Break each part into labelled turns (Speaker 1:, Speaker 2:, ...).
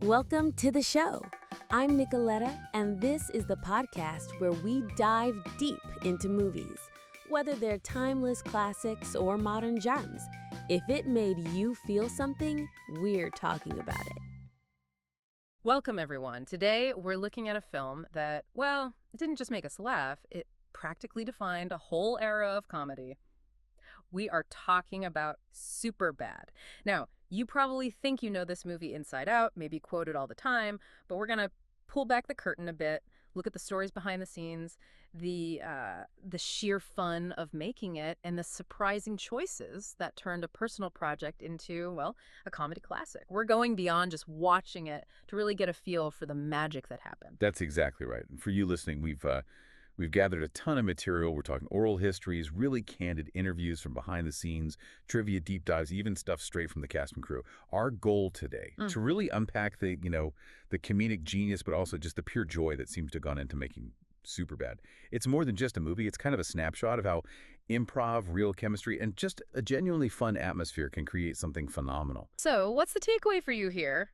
Speaker 1: Welcome to the show. I'm Nicoletta, and this is the podcast where we dive deep into movies, whether they're timeless classics or modern gems. If it made you feel something, we're talking about it.
Speaker 2: Welcome, everyone. Today, we're looking at a film that, well, it didn't just make us laugh, it practically defined a whole era of comedy. We are talking about Superbad. Now, you probably think you know this movie inside out, maybe quote it all the time, but we're going to pull back the curtain a bit, look at the stories behind the scenes, the sheer fun of making it, and the surprising choices that turned a personal project into, well, a comedy classic. We're going beyond just watching it to really get a feel for the magic that happened.
Speaker 3: That's exactly right. And for you listening, we've gathered a ton of material. We're talking oral histories, really candid interviews from behind the scenes, trivia deep dives, even stuff straight from the cast and crew. Our goal today to really unpack the comedic genius, but also just the pure joy that seems to have gone into making Superbad. It's more than just a movie. It's kind of a snapshot of how improv, real chemistry, and just a genuinely fun atmosphere can create something phenomenal.
Speaker 2: So, what's the takeaway for you here?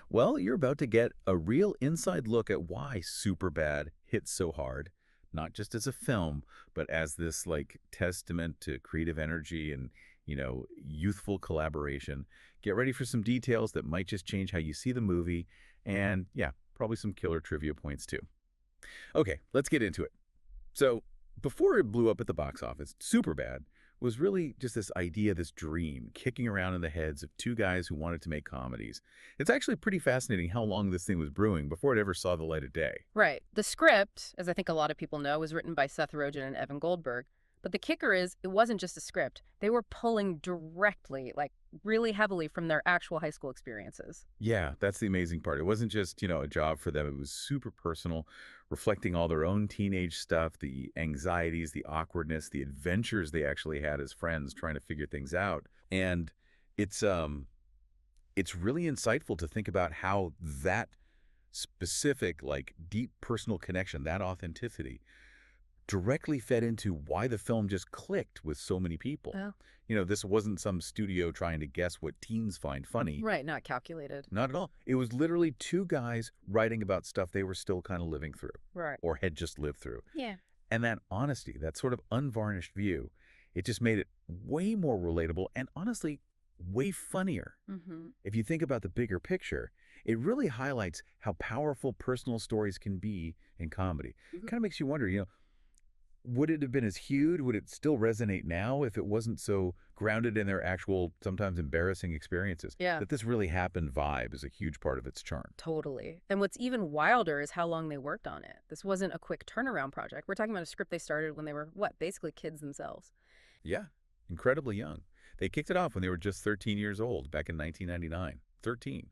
Speaker 3: Well, you're about to get a real inside look at why Superbad hit so hard. Not just as a film, but as this testament to creative energy and, youthful collaboration. Get ready for some details that might just change how you see the movie and, yeah, probably some killer trivia points too. Okay, let's get into it. So, before it blew up at the box office, Superbad was really just this idea, this dream, kicking around in the heads of two guys who wanted to make comedies. It's actually pretty fascinating how long this thing was brewing before it ever saw the light of day.
Speaker 2: Right. The script, as I think a lot of people know, was written by Seth Rogen and Evan Goldberg. But the kicker is, it wasn't just a script. They were pulling directly, really heavily from their actual high school experiences.
Speaker 3: Yeah, that's the amazing part. It wasn't just, a job for them. It was super personal, reflecting all their own teenage stuff, the anxieties, the awkwardness, the adventures they actually had as friends trying to figure things out. And it's really insightful to think about how that specific, deep personal connection, that authenticity, directly fed into why the film just clicked with so many people.
Speaker 2: Oh.
Speaker 3: This wasn't some studio trying to guess what teens find funny.
Speaker 2: Right, not calculated.
Speaker 3: Not at all. It was literally two guys writing about stuff they were still kind of living through.
Speaker 2: Right.
Speaker 3: Or had just lived through.
Speaker 2: Yeah.
Speaker 3: And that honesty, that sort of unvarnished view, it just made it way more relatable and honestly, way funnier.
Speaker 2: Mm-hmm.
Speaker 3: If you think about the bigger picture, it really highlights how powerful personal stories can be in comedy. It kind of makes you wonder, would it have been as huge? Would it still resonate now if it wasn't so grounded in their actual, sometimes embarrassing experiences?
Speaker 2: Yeah.
Speaker 3: That this really happened vibe is a huge part of its charm.
Speaker 2: Totally. And what's even wilder is how long they worked on it. This wasn't a quick turnaround project. We're talking about a script they started when they were, basically kids themselves.
Speaker 3: Yeah, incredibly young. They kicked it off when they were just 13 years old back in 1999. 13.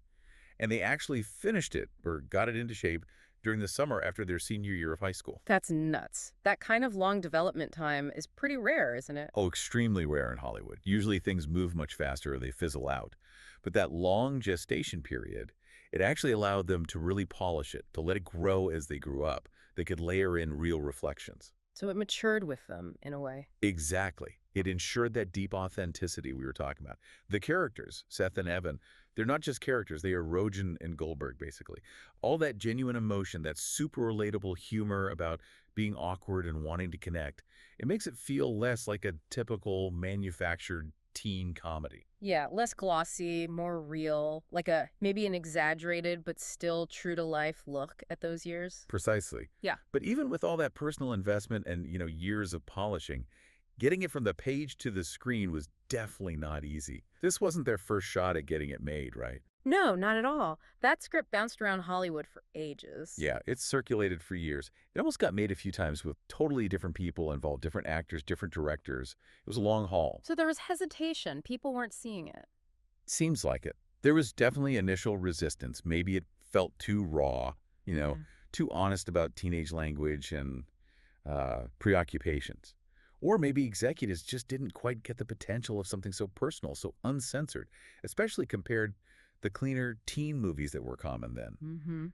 Speaker 3: And they actually finished it or got it into shape during the summer after their senior year of high school.
Speaker 2: That's nuts. That kind of long development time is pretty rare, isn't it?
Speaker 3: Oh, extremely rare in Hollywood. Usually things move much faster or they fizzle out. But that long gestation period, it actually allowed them to really polish it, to let it grow as they grew up. They could layer in real reflections.
Speaker 2: So it matured with them, in a way.
Speaker 3: Exactly. It ensured that deep authenticity we were talking about. The characters, Seth and Evan, they're not just characters. They are Rogen and Goldberg, basically. All that genuine emotion, that super relatable humor about being awkward and wanting to connect, it makes it feel less like a typical manufactured teen comedy.
Speaker 2: Yeah, less glossy, more real, maybe an exaggerated but still true to life look at those years.
Speaker 3: Precisely.
Speaker 2: Yeah.
Speaker 3: But even with all that personal investment and, years of polishing, getting it from the page to the screen was definitely not easy. This wasn't their first shot at getting it made, right?
Speaker 2: No, not at all. That script bounced around Hollywood for ages.
Speaker 3: Yeah, it's circulated for years. It almost got made a few times with totally different people involved, different actors, different directors. It was a long haul.
Speaker 2: So there was hesitation. People weren't seeing it.
Speaker 3: Seems like it. There was definitely initial resistance. Maybe it felt too raw, too honest about teenage language and preoccupations. Or maybe executives just didn't quite get the potential of something so personal, so uncensored, especially compared the cleaner teen movies that were common then.
Speaker 2: Mm-hmm.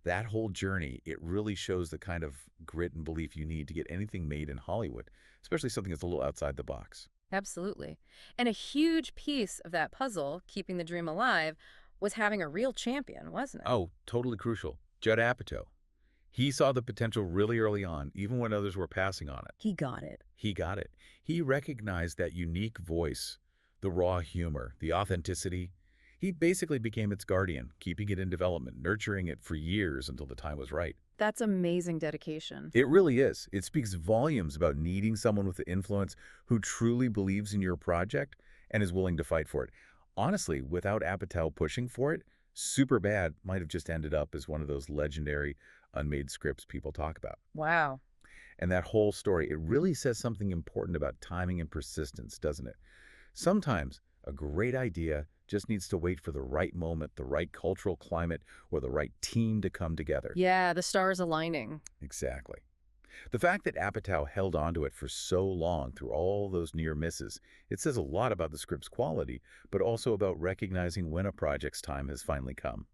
Speaker 3: That whole journey, it really shows the kind of grit and belief you need to get anything made in Hollywood, especially something that's a little outside the box.
Speaker 2: Absolutely. And a huge piece of that puzzle, keeping the dream alive, was having a real champion, wasn't it?
Speaker 3: Oh, totally crucial. Judd Apatow. He saw the potential really early on, even when others were passing on it.
Speaker 2: He got it.
Speaker 3: He got it. He recognized that unique voice, the raw humor, the authenticity. He basically became its guardian, keeping it in development, nurturing it for years until the time was right.
Speaker 2: That's amazing dedication.
Speaker 3: It really is. It speaks volumes about needing someone with influence who truly believes in your project and is willing to fight for it. Honestly, without Apatow pushing for it, Superbad might have just ended up as one of those legendary unmade scripts people talk about.
Speaker 2: Wow.
Speaker 3: And that whole story, it really says something important about timing and persistence, doesn't it? Sometimes a great idea just needs to wait for the right moment, the right cultural climate, or the right team to come together.
Speaker 2: Yeah, the stars aligning.
Speaker 3: Exactly. The fact that Apatow held on to it for so long through all those near misses, it says a lot about the script's quality, but also about recognizing when a project's time has finally come.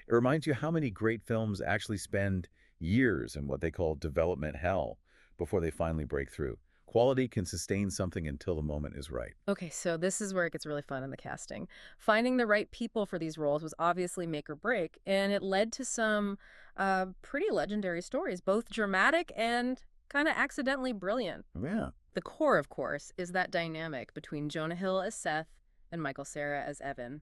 Speaker 3: It reminds you how many great films actually spend years in what they call development hell before they finally break through. Quality can sustain something until the moment is right.
Speaker 2: Okay, so this is where it gets really fun in the casting. Finding the right people for these roles was obviously make or break, and it led to some pretty legendary stories, both dramatic and kind of accidentally brilliant.
Speaker 3: Yeah.
Speaker 2: The core, of course, is that dynamic between Jonah Hill as Seth and Michael Cera as Evan.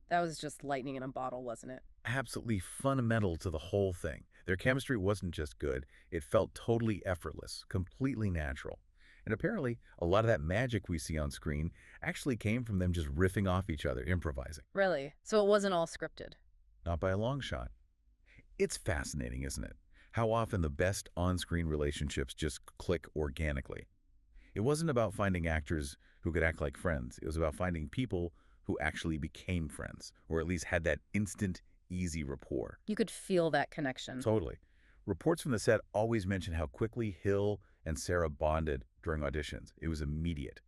Speaker 2: That was just lightning in a bottle, wasn't it?
Speaker 3: Absolutely fundamental to the whole thing. Their chemistry wasn't just good, it felt totally effortless, completely natural. And apparently, a lot of that magic we see on screen actually came from them just riffing off each other, improvising.
Speaker 2: Really? So it wasn't all scripted?
Speaker 3: Not by a long shot. It's fascinating, isn't it? How often the best on-screen relationships just click organically. It wasn't about finding actors who could act like friends. It was about finding people who actually became friends, or at least had that instant, easy rapport.
Speaker 2: You could feel that connection.
Speaker 3: Totally. Reports from the set always mention how quickly Hill and Cera bonded during auditions. It was immediate.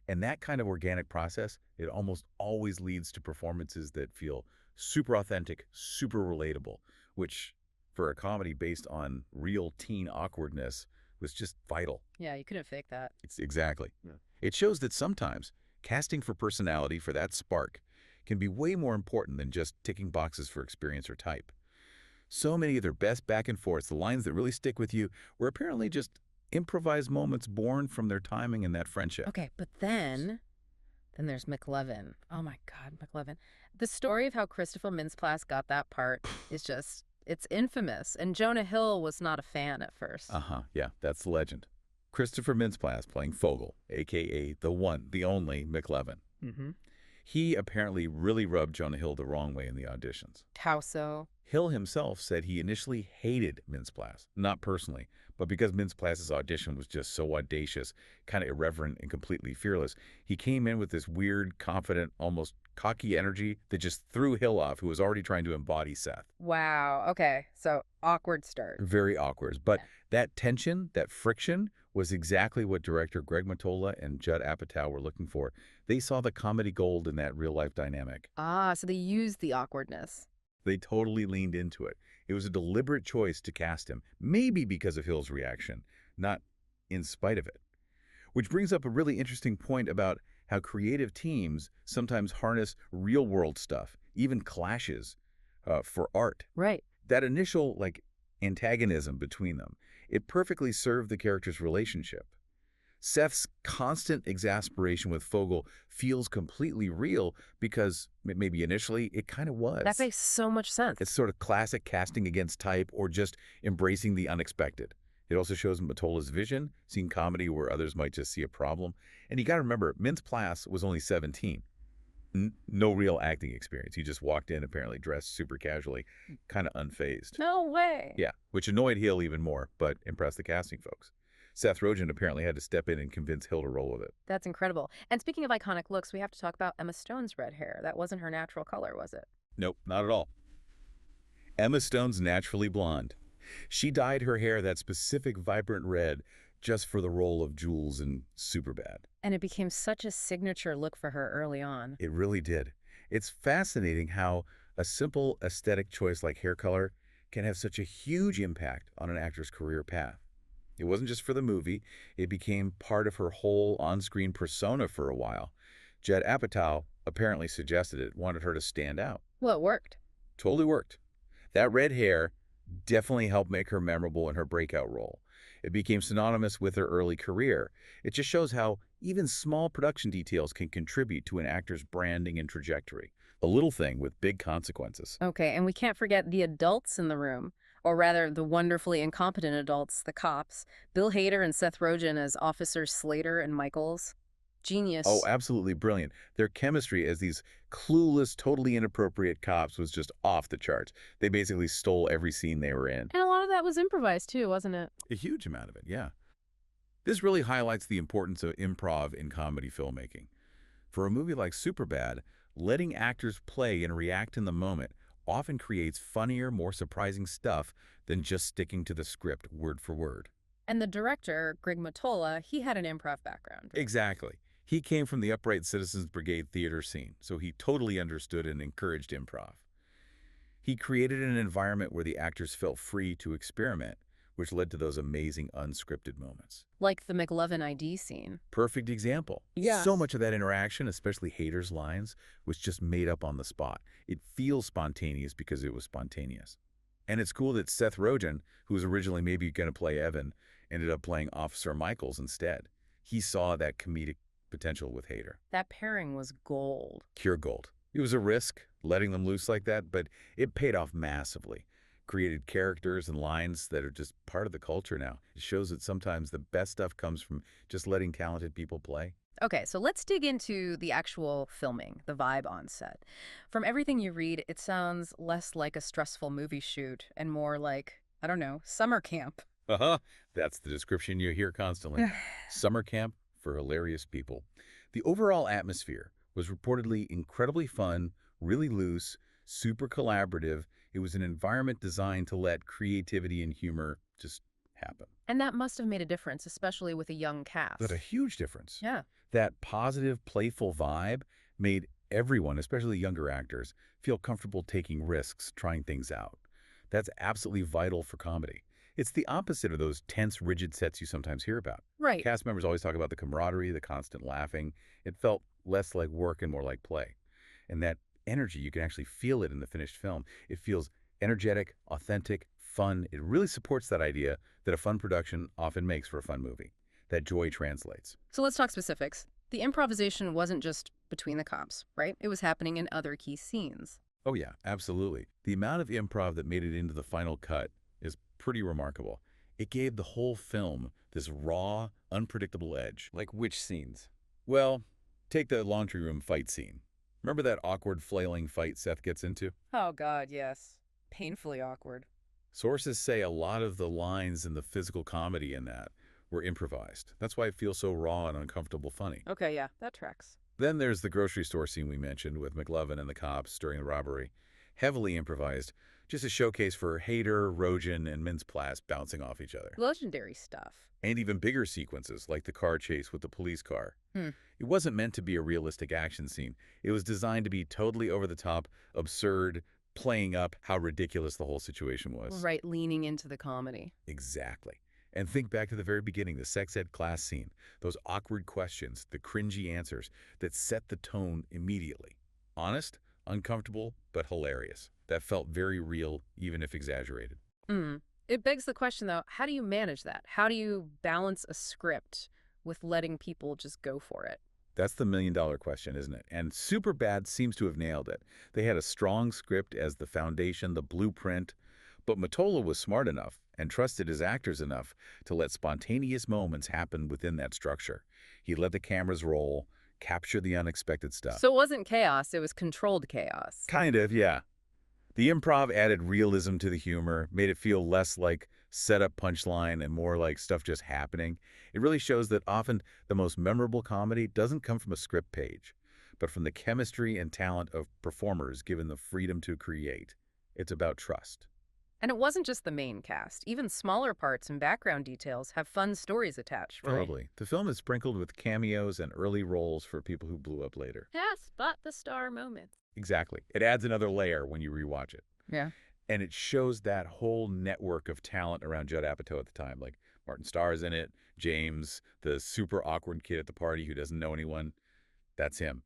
Speaker 3: And that kind of organic process, it almost always leads to performances that feel super authentic, super relatable, which, for a comedy based on real teen awkwardness, was just vital.
Speaker 2: Yeah, you couldn't fake that.
Speaker 3: It's exactly. Yeah. It shows that sometimes casting for personality, for that spark, can be way more important than just ticking boxes for experience or type. So many of their best back and forths, the lines that really stick with you, were apparently just improvised moments born from their timing and that friendship.
Speaker 2: Okay, but then there's McLovin. Oh my God, McLovin. The story of how Christopher Mintz-Plasse got that part is just, it's infamous. And Jonah Hill was not a fan at first.
Speaker 3: Yeah, that's the legend. Christopher Mintz-Plasse playing Fogel, a.k.a. the one, the only McLovin.
Speaker 2: Mm-hmm.
Speaker 3: He apparently really rubbed Jonah Hill the wrong way in the auditions.
Speaker 2: How so?
Speaker 3: Hill himself said he initially hated Mintz-Plasse, not personally, but because Mintz-Plasse's audition was just so audacious, kind of irreverent and completely fearless, he came in with this weird, confident, almost cocky energy that just threw Hill off, who was already trying to embody Seth.
Speaker 2: Wow. Okay. So awkward start.
Speaker 3: Very awkward. But that tension, that friction, was exactly what director Greg Mottola and Judd Apatow were looking for. They saw the comedy gold in that real-life dynamic.
Speaker 2: Ah, so they used the awkwardness.
Speaker 3: They totally leaned into it. It was a deliberate choice to cast him, maybe because of Hill's reaction, not in spite of it. Which brings up a really interesting point about how creative teams sometimes harness real-world stuff, even clashes, for art.
Speaker 2: Right.
Speaker 3: That initial, antagonism between them, it perfectly served the characters' relationship. Seth's constant exasperation with Fogel feels completely real because maybe initially it kind of was.
Speaker 2: That makes so much sense.
Speaker 3: It's sort of classic casting against type or just embracing the unexpected. It also shows Mottola's vision, seeing comedy where others might just see a problem. And you got to remember, Mintz-Plasse was only 17. No real acting experience. He just walked in, apparently dressed super casually, kind of unfazed.
Speaker 2: No way.
Speaker 3: Yeah, which annoyed Hill even more, but impressed the casting folks. Seth Rogen apparently had to step in and convince Hill to roll with it.
Speaker 2: That's incredible. And speaking of iconic looks, we have to talk about Emma Stone's red hair. That wasn't her natural color, was it?
Speaker 3: Nope, not at all. Emma Stone's naturally blonde. She dyed her hair that specific vibrant red just for the role of Jules in Superbad.
Speaker 2: And it became such a signature look for her early on.
Speaker 3: It really did. It's fascinating how a simple aesthetic choice like hair color can have such a huge impact on an actor's career path. It wasn't just for the movie. It became part of her whole on-screen persona for a while. Judd Apatow apparently suggested it, wanted her to stand out.
Speaker 2: Well, it worked.
Speaker 3: Totally worked. That red hair definitely helped make her memorable in her breakout role. It became synonymous with her early career. It just shows how even small production details can contribute to an actor's branding and trajectory. A little thing with big consequences.
Speaker 2: Okay, and we can't forget the adults in the room, or rather, the wonderfully incompetent adults, the cops. Bill Hader and Seth Rogen as Officers Slater and Michaels.
Speaker 3: Oh,
Speaker 2: Genius.
Speaker 3: absolutely brilliant. Their chemistry as these clueless, totally inappropriate cops was just off the charts. They basically stole every scene they were in.
Speaker 2: And a lot of that was improvised, too, wasn't it?
Speaker 3: A huge amount of it, yeah. This really highlights the importance of improv in comedy filmmaking. For a movie like Superbad, letting actors play and react in the moment often creates funnier, more surprising stuff than just sticking to the script word for word.
Speaker 2: And the director, Greg Mottola, he had an improv background.
Speaker 3: Exactly. He came from the Upright Citizens Brigade theater scene, so he totally understood and encouraged improv. He created an environment where the actors felt free to experiment, which led to those amazing unscripted moments.
Speaker 2: Like the McLovin ID scene.
Speaker 3: Perfect example.
Speaker 2: Yeah.
Speaker 3: So much of that interaction, especially Hader's lines, was just made up on the spot. It feels spontaneous because it was spontaneous. And it's cool that Seth Rogen, who was originally maybe going to play Evan, ended up playing Officer Michaels instead. He saw that comedic potential with Hader.
Speaker 2: That pairing was gold.
Speaker 3: Pure gold. It was a risk, letting them loose like that, but it paid off massively. Created characters and lines that are just part of the culture now. It shows that sometimes the best stuff comes from just letting talented people play.
Speaker 2: Okay, so let's dig into the actual filming, the vibe on set. From everything you read, it sounds less like a stressful movie shoot and more like, I don't know, summer camp.
Speaker 3: Uh-huh. That's the description you hear constantly. Summer camp for hilarious people. The overall atmosphere was reportedly incredibly fun, really loose, super collaborative. It was an environment designed to let creativity and humor just happen.
Speaker 2: And that must have made a difference, especially with a young cast.
Speaker 3: But a huge difference.
Speaker 2: Yeah.
Speaker 3: That positive, playful vibe made everyone, especially younger actors, feel comfortable taking risks, trying things out. That's absolutely vital for comedy. It's the opposite of those tense, rigid sets you sometimes hear about.
Speaker 2: Right.
Speaker 3: Cast members always talk about the camaraderie, the constant laughing. It felt less like work and more like play. And that energy, you can actually feel it in the finished film. It feels energetic, authentic, fun. It really supports that idea that a fun production often makes for a fun movie. That joy translates.
Speaker 2: So let's talk specifics. The improvisation wasn't just between the cops, right? It was happening in other key scenes.
Speaker 3: Oh yeah, absolutely. The amount of improv that made it into the final cut is pretty remarkable. It gave the whole film this raw, unpredictable edge. Like which scenes? Well, take the laundry room fight scene. Remember that awkward flailing fight Seth gets into?
Speaker 2: Oh, God, yes. Painfully awkward.
Speaker 3: Sources say a lot of the lines and the physical comedy in that were improvised. That's why it feels so raw and uncomfortable funny.
Speaker 2: Okay, yeah, that tracks.
Speaker 3: Then there's the grocery store scene we mentioned with McLovin and the cops during the robbery. Heavily improvised, just a showcase for Hader, Rogen, and Mintz-Plasse bouncing off each other.
Speaker 2: Legendary stuff.
Speaker 3: And even bigger sequences, like the car chase with the police car.
Speaker 2: Hmm.
Speaker 3: It wasn't meant to be a realistic action scene. It was designed to be totally over-the-top, absurd, playing up how ridiculous the whole situation was.
Speaker 2: Right, leaning into the comedy.
Speaker 3: Exactly. And think back to the very beginning, the sex ed class scene. Those awkward questions, the cringy answers that set the tone immediately. Honest, uncomfortable, but hilarious. That felt very real, even if exaggerated.
Speaker 2: It begs the question, though, how do you manage that? How do you balance a script with letting people just go for it?
Speaker 3: That's the million-dollar question, isn't it? And Superbad seems to have nailed it. They had a strong script as the foundation, the blueprint, but Mottola was smart enough and trusted his actors enough to let spontaneous moments happen within that structure. He let the cameras roll, capture the unexpected stuff.
Speaker 2: So it wasn't chaos, it was controlled chaos.
Speaker 3: Kind of, yeah. The improv added realism to the humor, made it feel less like setup punchline and more like stuff just happening. It really shows that often the most memorable comedy doesn't come from a script page, but from the chemistry and talent of performers given the freedom to create. It's about trust.
Speaker 2: And it wasn't just the main cast. Even smaller parts and background details have fun stories attached, right?
Speaker 3: Totally. The film is sprinkled with cameos and early roles for people who blew up later.
Speaker 2: Yes, but the star moments.
Speaker 3: Exactly. It adds another layer when you rewatch it.
Speaker 2: Yeah.
Speaker 3: And it shows that whole network of talent around Judd Apatow at the time. Like Martin Starr's in it, James, the super awkward kid at the party who doesn't know anyone. That's him.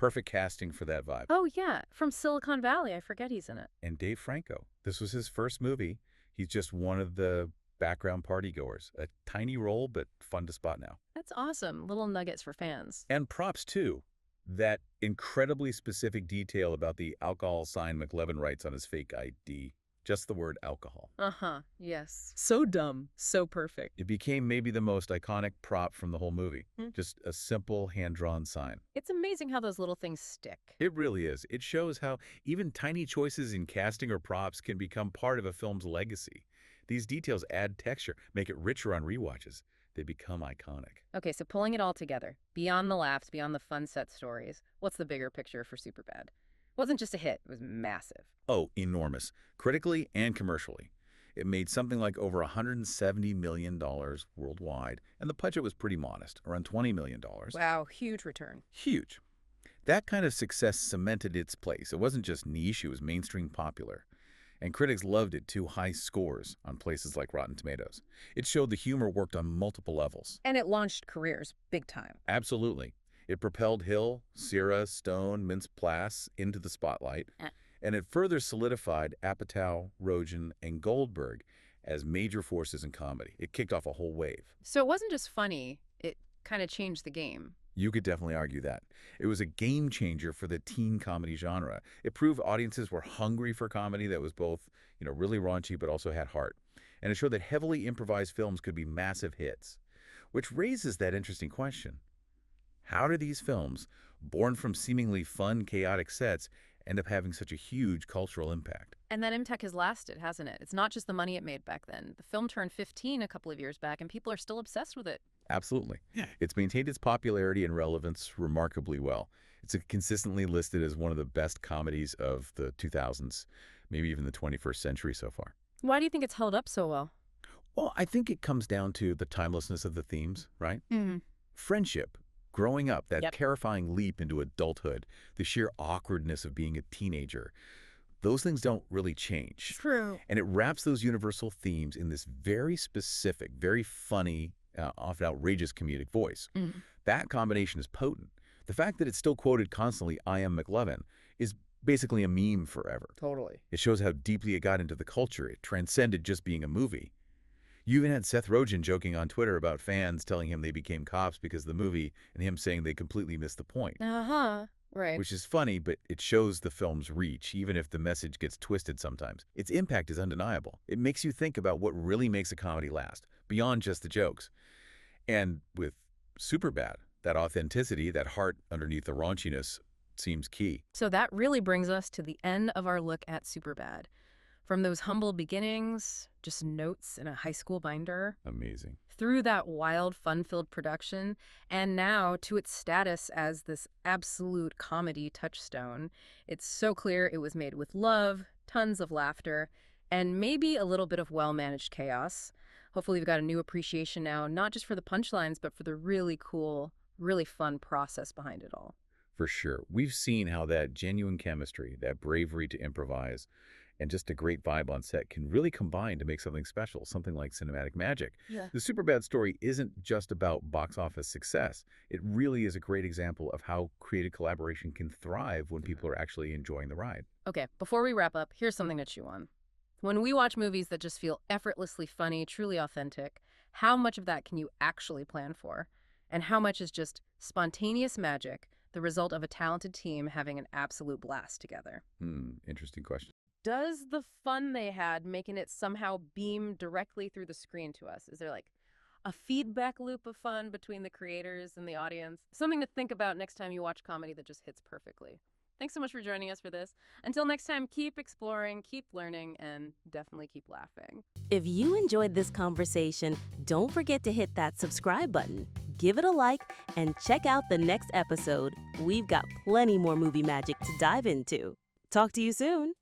Speaker 3: Perfect casting for that vibe.
Speaker 2: Oh, yeah, from Silicon Valley. I forget he's in it.
Speaker 3: And Dave Franco. This was his first movie. He's just one of the background partygoers. A tiny role, but fun to spot now.
Speaker 2: That's awesome. Little nuggets for fans.
Speaker 3: And props, too. That incredibly specific detail about the alcohol sign McLevin writes on his fake ID. Just the word alcohol.
Speaker 2: Uh-huh, yes. So dumb. So perfect.
Speaker 3: It became maybe the most iconic prop from the whole movie. Just a simple hand-drawn sign.
Speaker 2: It's amazing how those little things stick.
Speaker 3: It really is. It shows how even tiny choices in casting or props can become part of a film's legacy. These details add texture, make it richer on rewatches. They become iconic.
Speaker 2: Okay, so pulling it all together, beyond the laughs, beyond the fun set stories, what's the bigger picture for Superbad? It wasn't just a hit, it was massive.
Speaker 3: Oh, enormous. Critically and commercially. It made something like over $170 million worldwide, and the budget was pretty modest, around $20 million.
Speaker 2: Wow, huge return.
Speaker 3: Huge. That kind of success cemented its place. It wasn't just niche, it was mainstream popular. And critics loved it too, high scores on places like Rotten Tomatoes. It showed the humor worked on multiple levels.
Speaker 2: And it launched careers, big time.
Speaker 3: Absolutely. It propelled Hill, Cera, Stone, Mintz-Plasse into the spotlight, and it further solidified Apatow, Rogen, and Goldberg as major forces in comedy. It kicked off a whole wave.
Speaker 2: So it wasn't just funny, it kind of changed the game.
Speaker 3: You could definitely argue that. It was a game changer for the teen comedy genre. It proved audiences were hungry for comedy that was both, really raunchy but also had heart. And it showed that heavily improvised films could be massive hits. Which raises that interesting question. How do these films, born from seemingly fun, chaotic sets, end up having such a huge cultural impact?
Speaker 2: And that impact has lasted, hasn't it? It's not just the money it made back then. The film turned 15 a couple of years back, and people are still obsessed with it.
Speaker 3: Absolutely. Yeah. It's maintained its popularity and relevance remarkably well. It's consistently listed as one of the best comedies of the 2000s, maybe even the 21st century so far.
Speaker 2: Why do you think it's held up so well?
Speaker 3: Well, I think it comes down to the timelessness of the themes, right? Friendship, growing up, that terrifying leap into adulthood, the sheer awkwardness of being a teenager. Those things don't really change.
Speaker 2: True.
Speaker 3: And it wraps those universal themes in this very specific, very funny, often outrageous comedic voice. That combination is potent. The fact that it's still quoted constantly, I am McLevin, is basically a meme forever.
Speaker 2: Totally.
Speaker 3: It shows how deeply it got into the culture. It transcended just being a movie. You even had Seth Rogen joking on Twitter about fans telling him they became cops because of the movie and him saying they completely missed the point.
Speaker 2: Right.
Speaker 3: Which is funny, but it shows the film's reach, even if the message gets twisted sometimes. Its impact is undeniable. It makes you think about what really makes a comedy last, beyond just the jokes. And with Superbad, that authenticity, that heart underneath the raunchiness seems key.
Speaker 2: So that really brings us to the end of our look at Superbad. From those humble beginnings, just notes in a high school binder.
Speaker 3: Amazing.
Speaker 2: Through that wild, fun-filled production, and now to its status as this absolute comedy touchstone. It's so clear it was made with love, tons of laughter, and maybe a little bit of well-managed chaos. Hopefully you've got a new appreciation now, not just for the punchlines, but for the really cool, really fun process behind it all.
Speaker 3: For sure. We've seen how that genuine chemistry, that bravery to improvise, and just a great vibe on set can really combine to make something special, something like cinematic magic. The Superbad story isn't just about box office success. It really is a great example of how creative collaboration can thrive when people are actually enjoying the ride.
Speaker 2: Okay, before we wrap up, here's something to chew on. When we watch movies that just feel effortlessly funny, truly authentic, how much of that can you actually plan for? And how much is just spontaneous magic, the result of a talented team having an absolute blast together?
Speaker 3: Interesting question.
Speaker 2: Does the fun they had making it somehow beam directly through the screen to us? Is there like a feedback loop of fun between the creators and the audience? Something to think about next time you watch comedy that just hits perfectly. Thanks so much for joining us for this. Until next time, keep exploring, keep learning, and definitely keep laughing.
Speaker 1: If you enjoyed this conversation, don't forget to hit that subscribe button, give it a like, and check out the next episode. We've got plenty more movie magic to dive into. Talk to you soon.